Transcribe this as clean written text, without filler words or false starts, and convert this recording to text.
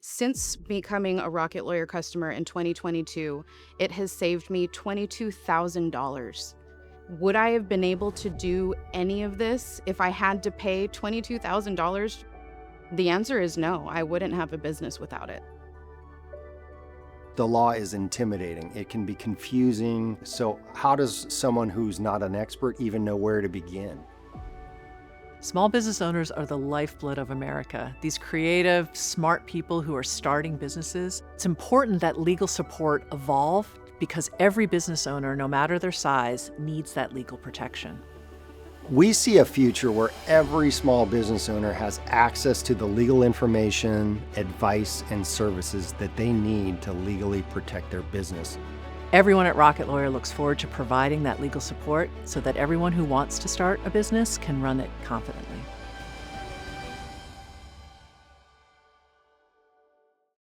Since becoming a Rocket Lawyer customer in 2022, it has saved me $22,000. Would I have been able to do any of this if I had to pay $22,000? The answer is no. I wouldn't have a business without it. The law is intimidating. It can be confusing. So how does someone who's not an expert even know where to begin? Small business owners are the lifeblood of America. These creative, smart people who are starting businesses. It's important that legal support evolve because every business owner, no matter their size, needs that legal protection. We see a future where every small business owner has access to the legal information, advice, and services that they need to legally protect their business. Everyone at Rocket Lawyer looks forward to providing that legal support so that everyone who wants to start a business can run it confidently.